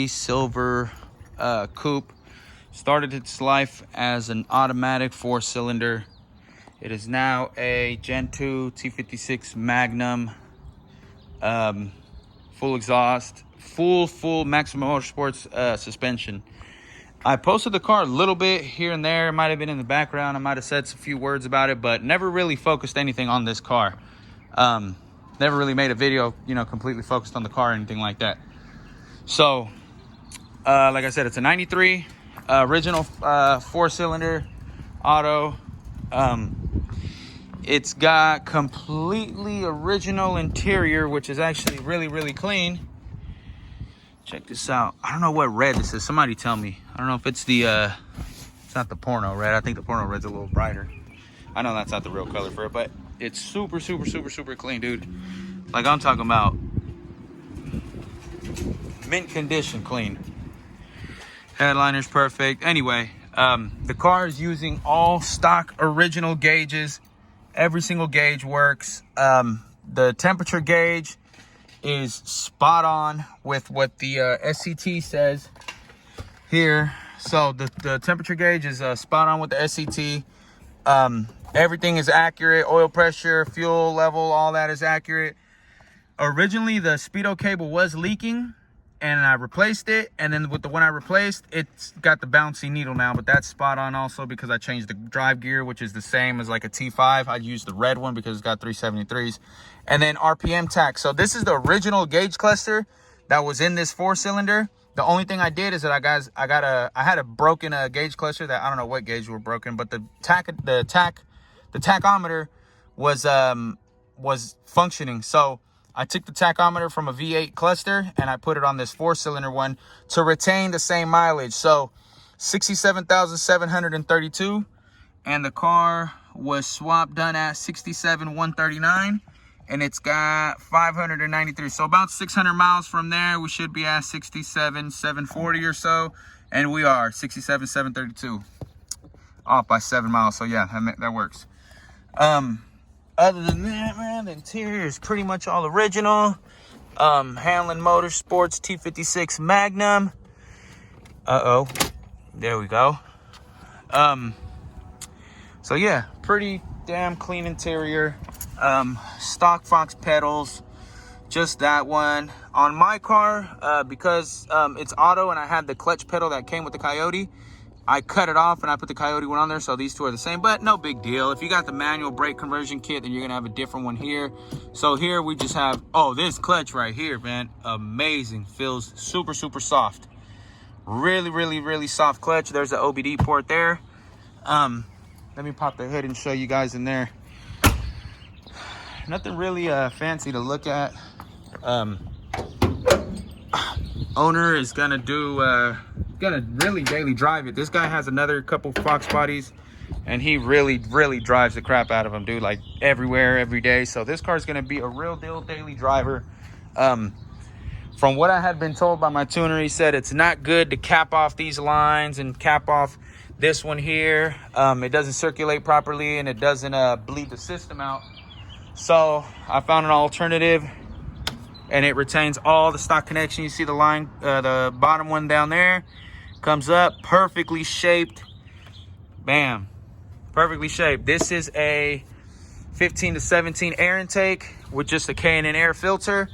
Silver coupe started its life as an automatic 4-cylinder. It is now a Gen 2 T56 Magnum, full exhaust, full Maximum Motorsports suspension. I posted the car a little bit here and there. It might have been in the background. I might have said a few words about it, but never really focused anything on this car. Never really made a video, completely focused on the car or anything like that. So, like I said, it's a 93 original 4-cylinder auto. It's got completely original interior, which is actually really clean. Check this out. I don't know what red this is. Somebody tell me. I don't know if it's the it's not the porno red. I think the porno red's a little brighter. I know that's not the real color for it, but it's super clean, dude. Like, I'm talking about mint condition clean. Headliner's perfect. Anyway, the car is using all stock original gauges. Every single gauge works. The temperature gauge is spot on with what the SCT says here. So the temperature gauge is spot on with the SCT. Everything is accurate. Oil pressure, fuel level, all that is accurate. Originally, the speedo cable was leaking, and I replaced it, and then with the one I replaced, it's got the bouncy needle now, but that's spot on also because I changed the drive gear, which is the same as like a T5. I used the red one because it's got 373s, and then RPM tach. So this is the original gauge cluster that was in this 4-cylinder. The only thing I did is that I had a broken gauge cluster that I don't know what gauge were broken, but the tachometer was functioning. So I took the tachometer from a V8 cluster and I put it on this 4-cylinder one to retain the same mileage. So 67,732, and the car was swap done at 67,139, and it's got 593. So about 600 miles from there, we should be at 67,740 or so, and we are 67,732, off by 7 miles. So yeah, that works. Other than that, man, the interior is pretty much all original. Hanlon Motorsports T56 Magnum. There we go. So yeah, pretty damn clean interior. Stock Fox pedals, just that one. On my car, because it's auto and I had the clutch pedal that came with the Coyote, I cut it off and I put the Coyote one on there, so these two are the same, but no big deal. If you got the manual brake conversion kit, then you're gonna have a different one here. So here we just have, this clutch right here, man, amazing. Feels super soft. Really soft clutch. There's the OBD port there. Let me pop the hood and show you guys in there. Nothing really fancy to look at. Owner is gonna really daily drive it. This guy has another couple Foxbodies, and he really drives the crap out of them, dude, like everywhere, every day. So this car is gonna be a real deal daily driver. From what I had been told by my tuner, he said it's not good to cap off these lines and cap off this one here. It doesn't circulate properly and it doesn't bleed the system out. So I found an alternative, and it retains all the stock connection. You see the line, the bottom one down there comes up, perfectly shaped. Bam, perfectly shaped. This is a 15 to 17 air intake with just a K&N air filter.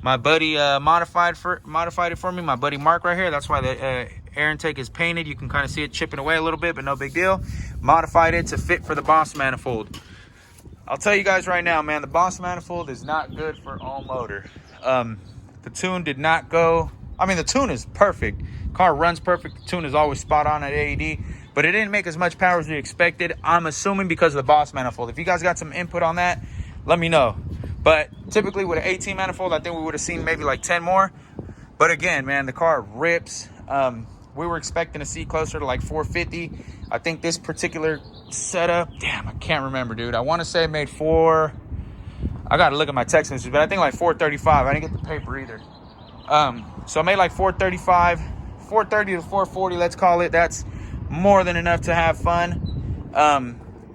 My buddy modified it for me. My buddy Mark right here. That's why the air intake is painted. You can kind of see it chipping away a little bit, but no big deal. Modified it to fit for the Boss manifold. I'll tell you guys right now, man, the Boss manifold is not good for all motor. The tune did not go. I mean, the tune is perfect. Car runs perfect. The tune is always spot on at AED, but it didn't make as much power as we expected. I'm assuming because of the Boss manifold. If you guys got some input on that, let me know. But Typically with an 18 manifold, I think we would have seen maybe like 10 more. But again, man, the car rips. We were expecting to see closer to like 450. I think this particular setup, damn, I can't remember, dude. I want to say it made I got to look at my text messages, but I think like 435. I didn't get the paper either. So I made like 435, 430 to 440, let's call it. That's more than enough to have fun.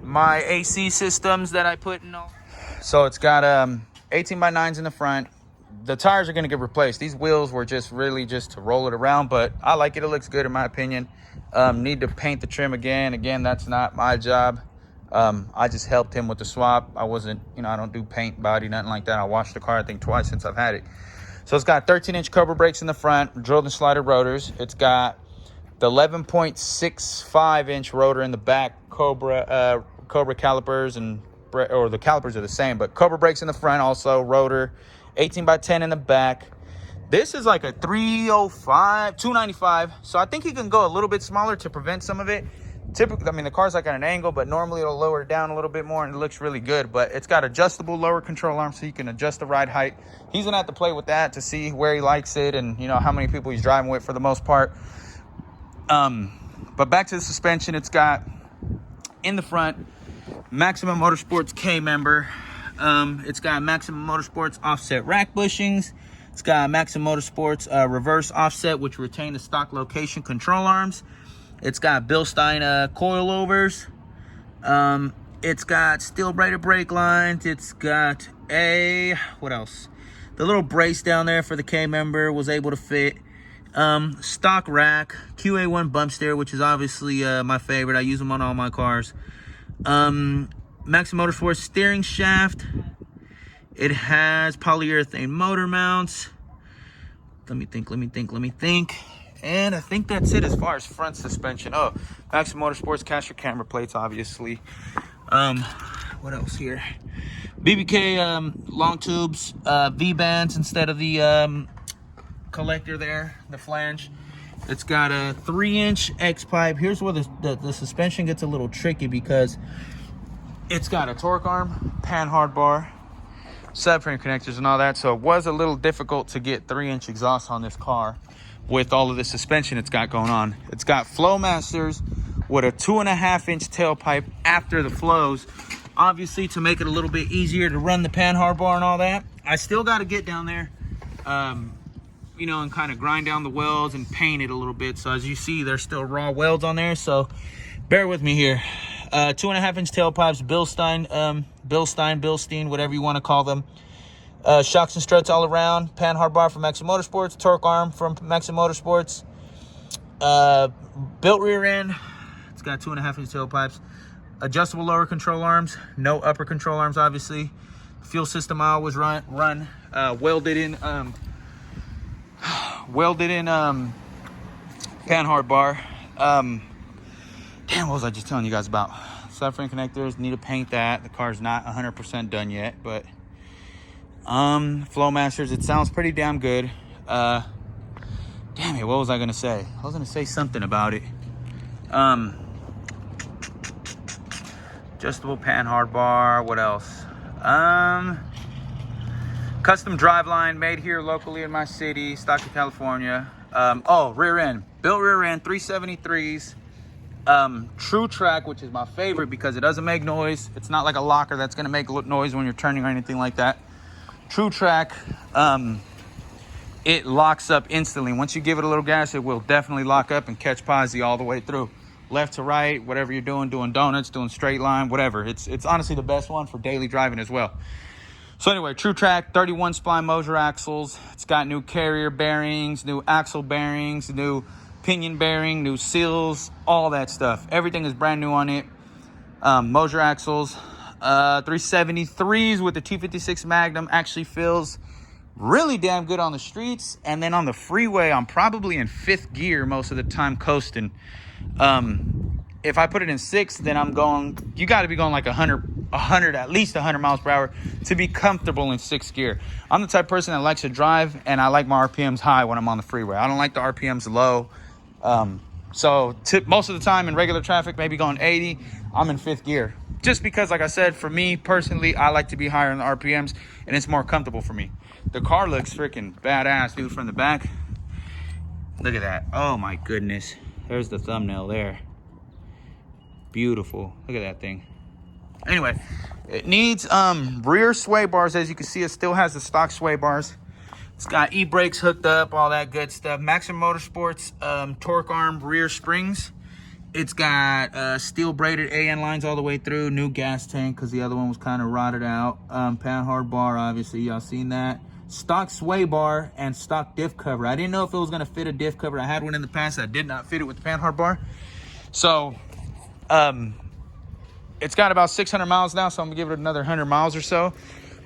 My AC systems that I put in all. So it's got 18x9s in the front. The tires are going to get replaced. These wheels were just really just to roll it around, but I like it. It looks good in my opinion. Need to paint the trim again. Again, that's not my job. I just helped him with the swap. I wasn't, I don't do paint, body, nothing like that. I washed the car, I think, twice since I've had it. So it's got 13-inch Cobra brakes in the front, drilled and slided rotors. It's got the 11.65-inch rotor in the back, Cobra calipers, or the calipers are the same, but Cobra brakes in the front, also rotor, 18x10 in the back. This is like a 305, 295. So I think you can go a little bit smaller to prevent some of it. Typically, I mean, the car's like at an angle, but normally it'll lower it down a little bit more and it looks really good. But it's got adjustable lower control arms so you can adjust the ride height. He's gonna have to play with that to see where he likes it and how many people he's driving with for the most part. But back to the suspension, it's got in the front Maximum Motorsports K member. It's got Maximum Motorsports offset rack bushings. It's got Maximum Motorsports reverse offset, which retain the stock location control arms. It's got Bilstein coilovers. It's got steel braided brake lines. It's got what else? The little brace down there for the K member was able to fit. Stock rack, QA1 bump steer, which is obviously my favorite. I use them on all my cars. Maximum Motorsports steering shaft. It has polyurethane motor mounts. Let me think. And I think that's it as far as front suspension. Oh, Maximum Motorsports caster camera plates, obviously. What else here? BBK long tubes, V-bands instead of the collector there, the flange. It's got a 3-inch X-pipe. Here's where the suspension gets a little tricky because it's got a torque arm, Panhard bar, subframe connectors and all that. So it was a little difficult to get 3-inch exhaust on this car with all of the suspension it's got going on. It's got Flowmasters with a 2.5-inch tailpipe after the flows, obviously to make it a little bit easier to run the Panhard bar and all that. I still got to get down there, and kind of grind down the welds and paint it a little bit. So as you see, there's still raw welds on there. So bear with me here. 2.5-inch tailpipes, Bilstein, whatever you want to call them. Shocks and struts all around. Panhard bar from Maximum Motorsports. Torque arm from Maximum Motorsports. Built rear end. It's got 2.5-inch tailpipes. Adjustable lower control arms. No upper control arms, obviously. Fuel system I always run welded in Panhard bar. Damn, what was I just telling you guys about? Subframe connectors, need to paint that. The car's not 100% done yet, but Flowmasters, it sounds pretty damn good. Damn it, what was I gonna say? I was gonna say something about it. Adjustable Panhard bar, what else? Custom driveline made here locally in my city, Stockton, California. Rear end, built rear end, 373s. True Track, which is my favorite because it doesn't make noise. It's not like a locker that's gonna make noise when you're turning or anything like that. True Track, it locks up instantly. Once you give it a little gas, it will definitely lock up and catch posi all the way through. Left to right, whatever you're doing donuts, doing straight line, whatever. It's honestly the best one for daily driving as well. So anyway, True Track, 31 spline Moser axles. It's got new carrier bearings, new axle bearings, new pinion bearing, new seals, all that stuff. Everything is brand new on it. Moser axles, 373s with the T56 Magnum. Actually feels really damn good on the streets, and then on the freeway I'm probably in 5th gear most of the time coasting. If I put it in 6th, then I'm going, you got to be going like 100 at least 100 miles per hour to be comfortable in 6th gear. I'm the type of person that likes to drive, and I like my RPMs high when I'm on the freeway. I don't like the RPMs low. So most of the time in regular traffic, maybe going 80, I'm in 5th gear. just because, like I said, for me personally, I like to be higher in the RPMs, and it's more comfortable for me. The car looks freaking badass, dude, from the back. Look at that. Oh my goodness. There's the thumbnail there. Beautiful. Look at that thing. Anyway, it needs rear sway bars. As you can see, it still has the stock sway bars. It's got e-brakes hooked up, all that good stuff. Maxim Motorsports torque arm rear springs. It's got steel braided AN lines all the way through. New gas tank because the other one was kind of rotted out. Panhard bar, obviously, y'all seen that. Stock sway bar and stock diff cover. I didn't know if it was going to fit a diff cover. I had one in the past that did not fit it with the Panhard bar. So it's got about 600 miles now, so I'm gonna give it another 100 miles or so.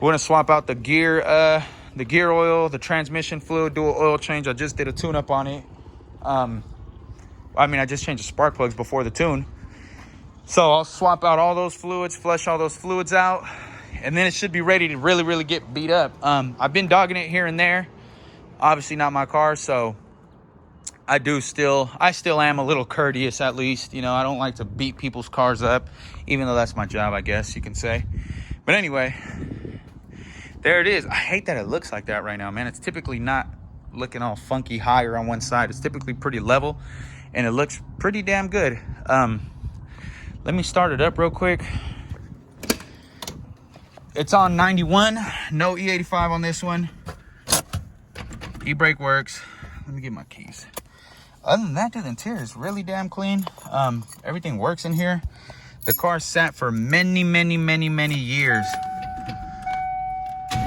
We're gonna swap out the gear oil, the transmission fluid, dual oil change. I just did a tune-up on it. I just changed the spark plugs before the tune. So I'll swap out all those fluids, flush all those fluids out, and then it should be ready to really, really get beat up. I've been dogging it here and there. Obviously not my car, so I still am a little courteous, at least. You know, I don't like to beat people's cars up, even though that's my job, I guess you can say. But anyway, there it is. I hate that it looks like that right now, man. It's typically not looking all funky higher on one side. It's typically pretty level, and it looks pretty damn good. Let me start it up real quick. It's on 91, no E85 on this one. E-brake works. Let me get my keys. Other than that, dude, the interior is really damn clean. Everything works in here. The car sat for many, many, many, many years. Look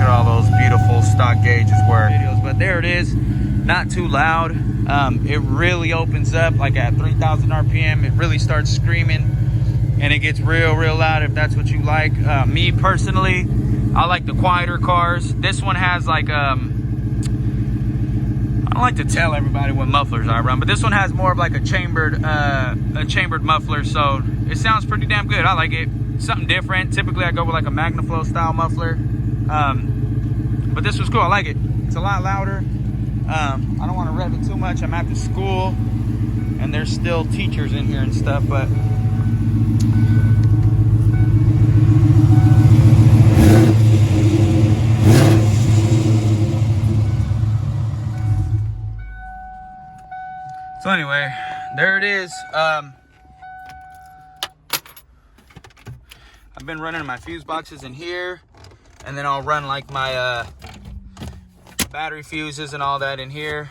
at all those beautiful stock gauges work. But there it is. Not too loud. It really opens up like at 3,000 RPM. It really starts screaming, and it gets real, real loud if that's what you like. Me personally, I like the quieter cars. This one has like I don't like to tell everybody what mufflers I run, but this one has more of like a chambered muffler, so it sounds pretty damn good. I like it. Something different. Typically I go with like a MagnaFlow style muffler, but this was cool. I like it. It's a lot louder. I don't want to rev it too much. I'm at the school, and there's still teachers in here and stuff, but so anyway, there it is. I've been running my fuse boxes in here, and then I'll run like my battery fuses and all that in here.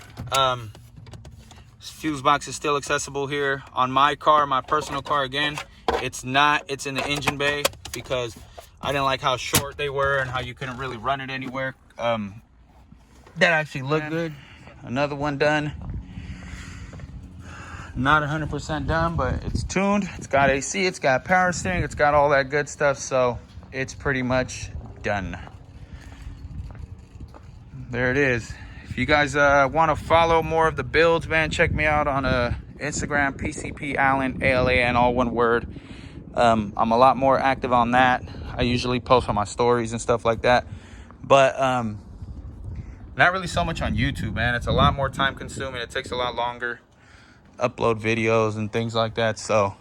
Fuse box is still accessible here on my car, my personal car. Again, it's not. It's in the engine bay because I didn't like how short they were and how you couldn't really run it anywhere. That actually looked good. Another one done. Not 100% done, but it's tuned. It's got AC, it's got power steering, it's got all that good stuff, so it's pretty much done. There it is. If you guys want to follow more of the builds, man, check me out on Instagram, Pcpalan, ALAN, all one word. I'm a lot more active on that. I usually post on my stories and stuff like that, but not really so much on YouTube, man. It's a lot more time consuming. It takes a lot longer. Upload videos and things like that, so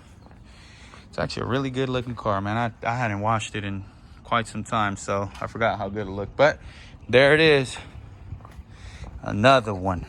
it's actually a really good looking car, man. I hadn't washed it in quite some time, so I forgot how good it looked, but there it is, another one.